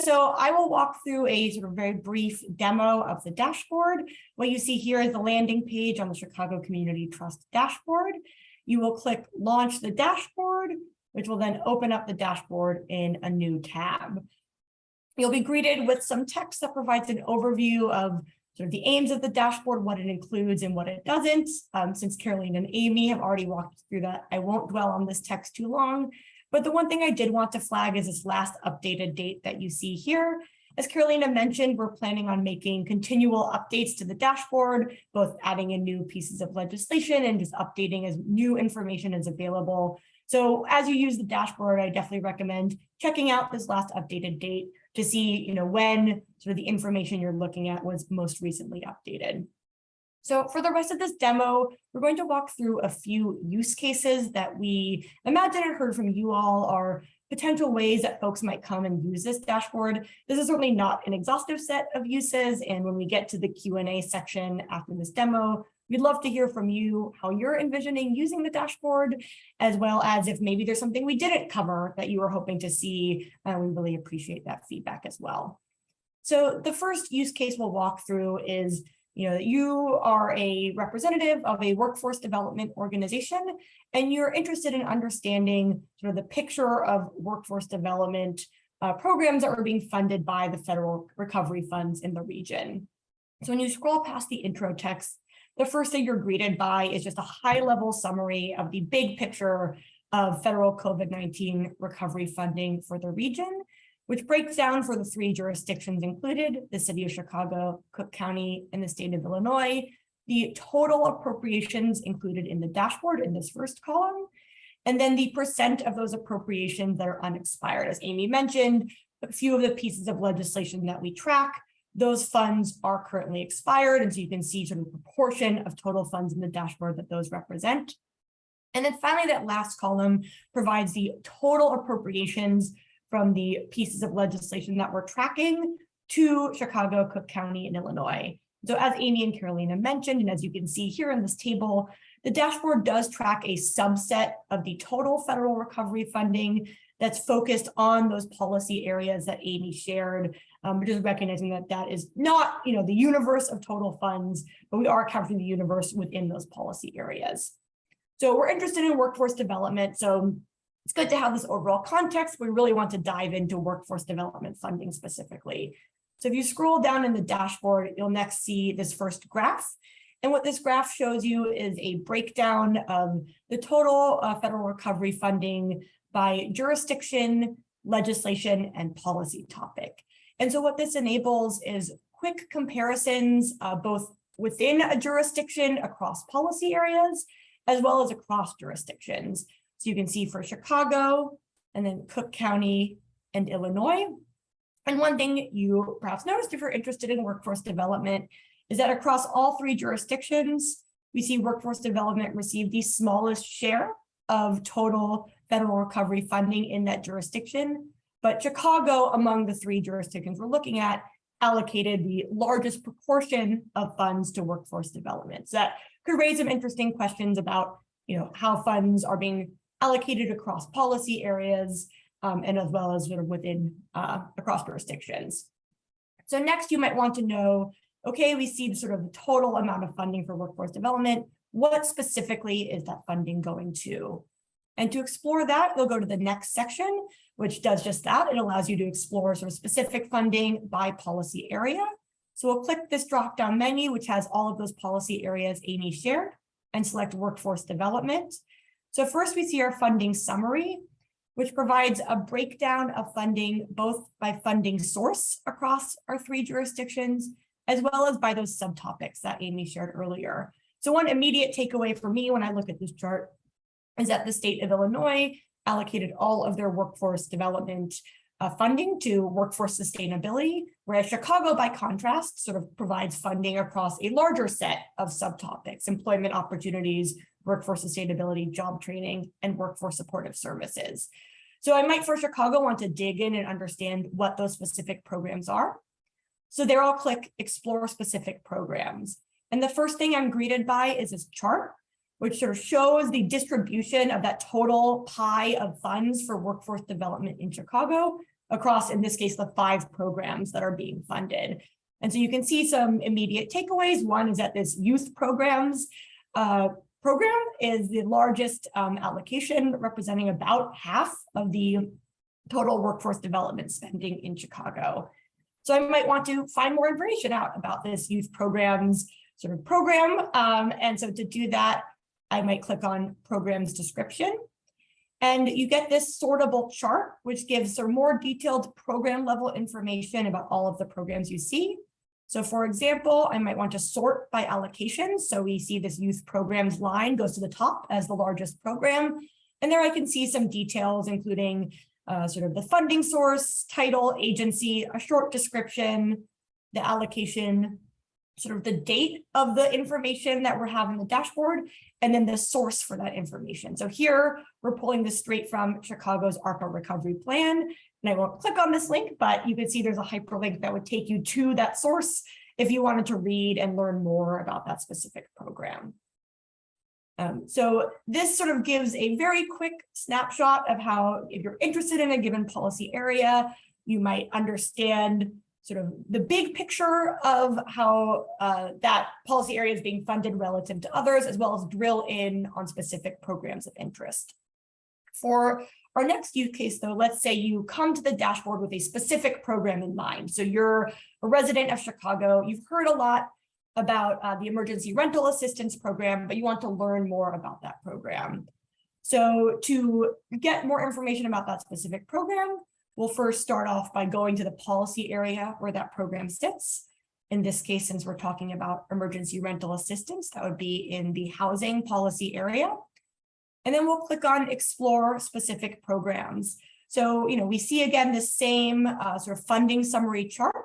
So I will walk through a sort of very brief demo of the dashboard. What you see here is the landing page on the Chicago Community Trust dashboard. You will click Launch the Dashboard, which will then open up the dashboard in a new tab. You'll be greeted with some text that provides an overview of sort of the aims of the dashboard, what it includes and what it doesn't. Since Caroline and Amy have already walked through that, I won't dwell on this text too long. But the one thing I did want to flag is this last updated date that you see here. As Carolina mentioned, we're planning on making continual updates to the dashboard, both adding in new pieces of legislation and just updating as new information is available. So as you use the dashboard, I definitely recommend checking out this last updated date to see, when sort of the information you're looking at was most recently updated. So for the rest of this demo, we're going to walk through a few use cases that we imagine and heard from you all are potential ways that folks might come and use this dashboard. This is certainly not an exhaustive set of uses. And when we get to the Q&A section after this demo, we'd love to hear from you how you're envisioning using the dashboard, as well as if maybe there's something we didn't cover that you were hoping to see. We really appreciate that feedback as well. So the first use case we'll walk through is you are a representative of a workforce development organization, and you're interested in understanding sort of the picture of workforce development programs that are being funded by the federal recovery funds in the region. So when you scroll past the intro text, the first thing you're greeted by is just a high-level summary of the big picture of federal COVID-19 recovery funding for the region, which breaks down for the three jurisdictions included, the city of Chicago, Cook County, and the state of Illinois, the total appropriations included in the dashboard in this first column, and then the percent of those appropriations that are unexpired. As Amy mentioned, a few of the pieces of legislation that we track, those funds are currently expired, and so you can see sort of the proportion of total funds in the dashboard that those represent. And then finally, that last column provides the total appropriations from the pieces of legislation that we're tracking to Chicago, Cook County, and Illinois. So as Amy and Carolina mentioned, and as you can see here in this table, the dashboard does track a subset of the total federal recovery funding that's focused on those policy areas that Amy shared, just recognizing that that is not the universe of total funds, but we are capturing the universe within those policy areas. So we're interested in workforce development. So it's good to have this overall context. We really want to dive into workforce development funding specifically. So if you scroll down in the dashboard, you'll next see this first graph. And what this graph shows you is a breakdown of the total federal recovery funding by jurisdiction, legislation, and policy topic. And so what this enables is quick comparisons, both within a jurisdiction across policy areas, as well as across jurisdictions. So you can see for Chicago, and then Cook County and Illinois. And one thing you perhaps noticed if you're interested in workforce development is that across all three jurisdictions, we see workforce development receive the smallest share of total federal recovery funding in that jurisdiction. But Chicago, among the three jurisdictions we're looking at, allocated the largest proportion of funds to workforce development. So that could raise some interesting questions about how funds are being allocated across policy areas and as well as sort of within across jurisdictions. So next you might want to know, okay, we see the sort of total amount of funding for workforce development. What specifically is that funding going to? And to explore that, we'll go to the next section, which does just that. It allows you to explore sort of specific funding by policy area. So we'll click this drop-down menu, which has all of those policy areas Amy shared, and select workforce development. So first we see our funding summary, which provides a breakdown of funding both by funding source across our three jurisdictions, as well as by those subtopics that Amy shared earlier. So one immediate takeaway for me when I look at this chart is that the state of Illinois allocated all of their workforce development funding to workforce sustainability, whereas Chicago, by contrast, sort of provides funding across a larger set of subtopics: employment opportunities, workforce sustainability, job training, and workforce supportive services. So I might for Chicago want to dig in and understand what those specific programs are. So there I'll click Explore Specific Programs. And the first thing I'm greeted by is this chart, which sort of shows the distribution of that total pie of funds for workforce development in Chicago across, in this case, the 5 programs that are being funded. And so you can see some immediate takeaways. One is that this youth programs program is the largest allocation, representing about half of the total workforce development spending in Chicago. So I might want to find more information out about this youth programs sort of program. And so to do that, I might click on programs description. And you get this sortable chart, which gives sort of more detailed program level information about all of the programs you see. So for example, I might want to sort by allocation. So we see this youth programs line goes to the top as the largest program. And there I can see some details, including sort of the funding source, title, agency, a short description, the allocation, sort of the date of the information that we're having the dashboard, and then the source for that information. So here we're pulling this straight from Chicago's ARPA recovery plan. And I won't click on this link, but you can see there's a hyperlink that would take you to that source if you wanted to read and learn more about that specific program. So this sort of gives a very quick snapshot of how, if you're interested in a given policy area, you might understand sort of the big picture of how that policy area is being funded relative to others, as well as drill in on specific programs of interest. For our next use case, though, let's say you come to the dashboard with a specific program in mind. So you're a resident of Chicago, you've heard a lot about the emergency rental assistance program, but you want to learn more about that program. So to get more information about that specific program, we'll first start off by going to the policy area where that program sits. In this case, since we're talking about emergency rental assistance, that would be in the housing policy area. And then we'll click on explore specific programs. So, we see again the same sort of funding summary chart.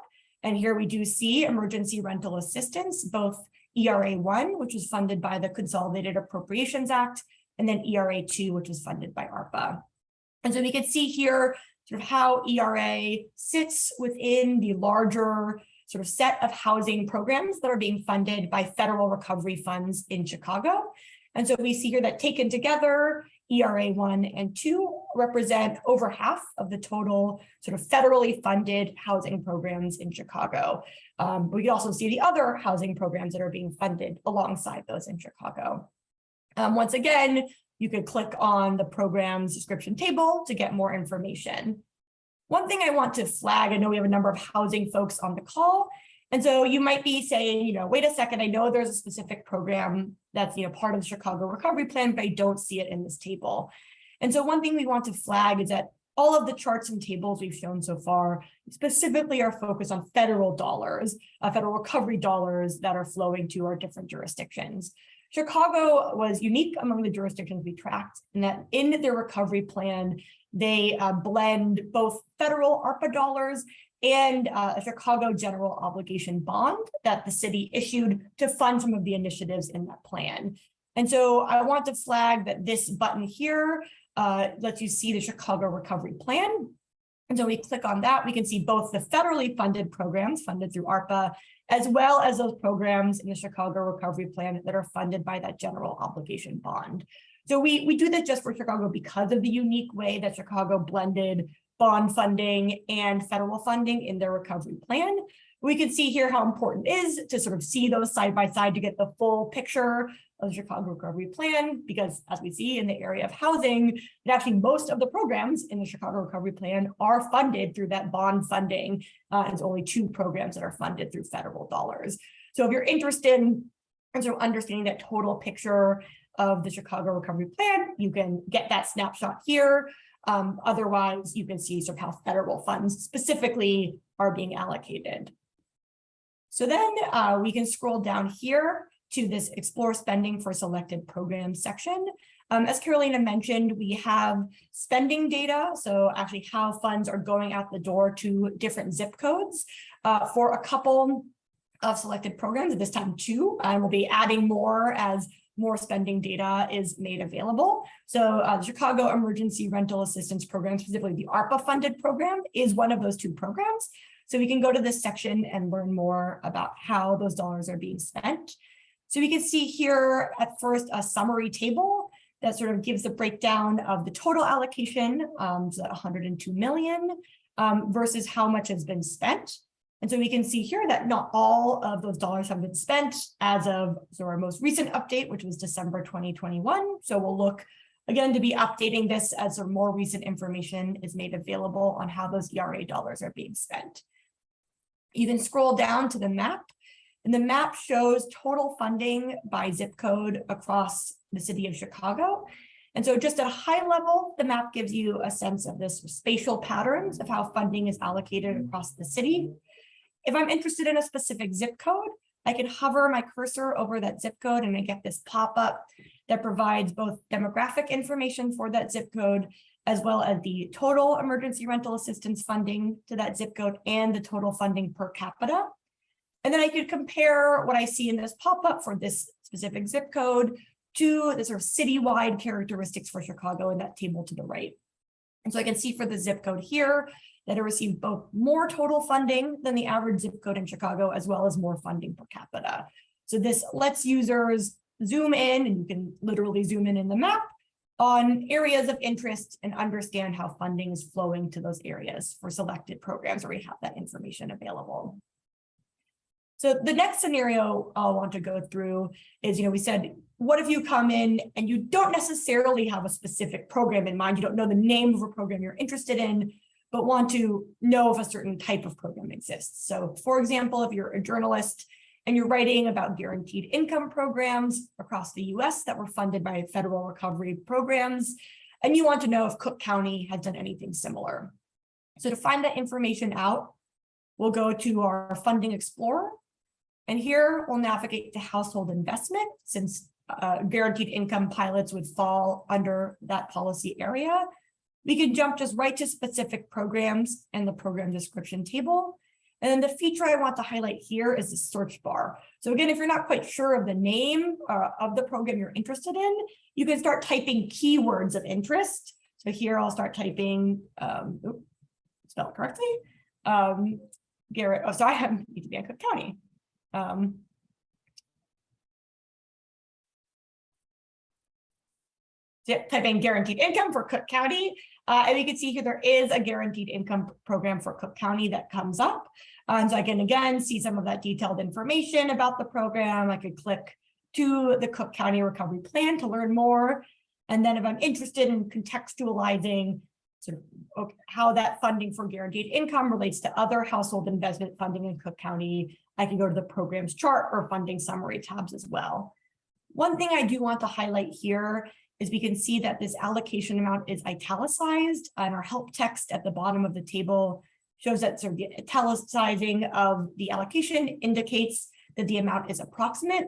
And here we do see emergency rental assistance, both ERA1, which is funded by the Consolidated Appropriations Act, and then ERA2, which is funded by ARPA. And so we can see here sort of how ERA sits within the larger sort of set of housing programs that are being funded by federal recovery funds in Chicago. And so we see here that taken together, ERA 1 and 2 represent over half of the total sort of federally funded housing programs in Chicago. We can also see the other housing programs that are being funded alongside those in Chicago. Once again, you could click on the program's description table to get more information. One thing I want to flag, I know we have a number of housing folks on the call. And so you might be saying, wait a second, I know there's a specific program that's, part of the Chicago Recovery Plan, but I don't see it in this table. And so one thing we want to flag is that all of the charts and tables we've shown so far specifically are focused on federal dollars, federal recovery dollars that are flowing to our different jurisdictions. Chicago was unique among the jurisdictions we tracked in that in their recovery plan, they blend both federal ARPA dollars and a Chicago general obligation bond that the city issued to fund some of the initiatives in that plan. And so I want to flag that this button here lets you see the Chicago Recovery Plan. And so we click on that, we can see both the federally funded programs funded through ARPA, as well as those programs in the Chicago Recovery Plan that are funded by that general obligation bond. So we do this just for Chicago because of the unique way that Chicago blended bond funding and federal funding in their recovery plan. We can see here how important it is to sort of see those side by side to get the full picture of the Chicago Recovery Plan, because as we see in the area of housing, and actually most of the programs in the Chicago Recovery Plan are funded through that bond funding. There's only 2 programs that are funded through federal dollars. So if you're interested in sort of understanding that total picture of the Chicago Recovery Plan, you can get that snapshot here. Otherwise, you can see sort of how federal funds specifically are being allocated. So then we can scroll down here to this explore spending for selected programs section. As Carolina mentioned, we have spending data, so actually how funds are going out the door to different zip codes for a couple of selected programs, at this time 2, and we'll be adding more as more spending data is made available. So the Chicago Emergency Rental Assistance Program, specifically the ARPA funded program, is one of those 2 programs. So we can go to this section and learn more about how those dollars are being spent. So we can see here at first a summary table that sort of gives the breakdown of the total allocation, so 102 million. versus how much has been spent. And so we can see here that not all of those dollars have been spent as of our most recent update, which was December 2021. So we'll look again to be updating this as more recent information is made available on how those ERA dollars are being spent. You can scroll down to the map, and the map shows total funding by zip code across the city of Chicago. And so just at a high level, the map gives you a sense of this spatial patterns of how funding is allocated across the city. If I'm interested in a specific zip code, I can hover my cursor over that zip code and I get this pop-up that provides both demographic information for that zip code, as well as the total emergency rental assistance funding to that zip code and the total funding per capita. And then I could compare what I see in this pop-up for this specific zip code to the sort of citywide characteristics for Chicago in that table to the right. And so I can see for the zip code here that it received both more total funding than the average zip code in Chicago, as well as more funding per capita. So this lets users zoom in, and you can literally zoom in the map on areas of interest and understand how funding is flowing to those areas for selected programs where we have that information available. So the next scenario I'll want to go through is, we said, what if you come in and you don't necessarily have a specific program in mind, you don't know the name of a program you're interested in, but want to know if a certain type of program exists. So for example, if you're a journalist and you're writing about guaranteed income programs across the US that were funded by federal recovery programs, and you want to know if Cook County has done anything similar. So to find that information out, we'll go to our Funding Explorer. And here we'll navigate to household investment, since guaranteed income pilots would fall under that policy area. We can jump just right to specific programs and the program description table. And then the feature I want to highlight here is the search bar. So again, if you're not quite sure of the name of the program you're interested in, you can start typing keywords of interest. So here I'll start typing, spell it correctly, Garrett, oh, sorry, I need to be in Cook County. Type in guaranteed income for Cook County. And you can see here there is a guaranteed income program for Cook County that comes up. And so I can again see some of that detailed information about the program. I could click to the Cook County Recovery Plan to learn more. And then if I'm interested in contextualizing sort of how that funding for guaranteed income relates to other household investment funding in Cook County, I can go to the programs chart or funding summary tabs as well. One thing I do want to highlight here is we can see that this allocation amount is italicized, and our help text at the bottom of the table shows that sort of the italicizing of the allocation indicates that the amount is approximate.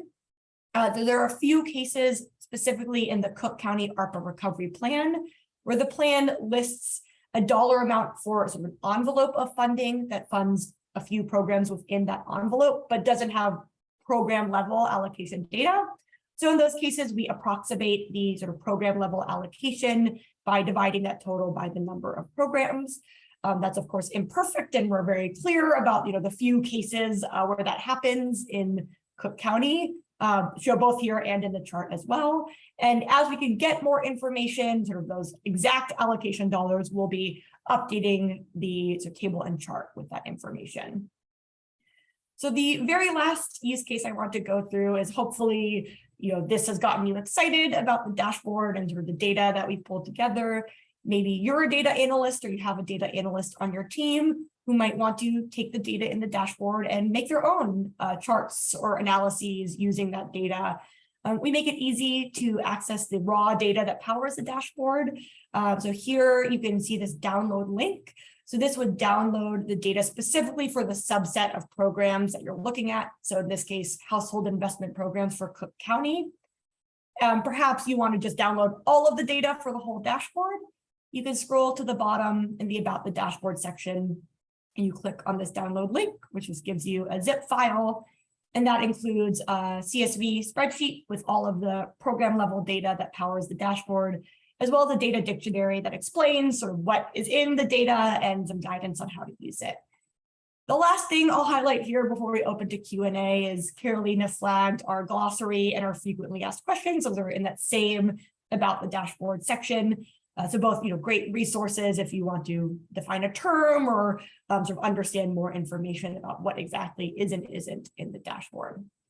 There are a few cases specifically in the Cook County ARPA Recovery Plan where the plan lists a dollar amount for sort of an envelope of funding that funds a few programs within that envelope, but doesn't have program level allocation data. So in those cases, we approximate the sort of program level allocation by dividing that total by the number of programs. That's of course imperfect, and we're very clear about the few cases where that happens in Cook County, show both here and in the chart as well. And as we can get more information, sort of those exact allocation dollars, we'll be updating the sort of table and chart with that information. So the very last use case I want to go through is hopefully, this has gotten you excited about the dashboard and sort of the data that we pulled together. Maybe you're a data analyst or you have a data analyst on your team who might want to take the data in the dashboard and make their own charts or analyses using that data. We make it easy to access the raw data that powers the dashboard. So here you can see this download link. So this would download the data specifically for the subset of programs that you're looking at. So in this case, household investment programs for Cook County. Perhaps you want to just download all of the data for the whole dashboard. You can scroll to the bottom in the About the Dashboard section, and you click on this download link, which just gives you a zip file. And that includes a CSV spreadsheet with all of the program level data that powers the dashboard, as well as a data dictionary that explains sort of what is in the data and some guidance on how to use it. The last thing I'll highlight here before we open to Q&A is Carolina flagged our glossary and our frequently asked questions. Those are in that same About the Dashboard section. So both, great resources if you want to define a term or sort of understand more information about what exactly is and isn't in the dashboard.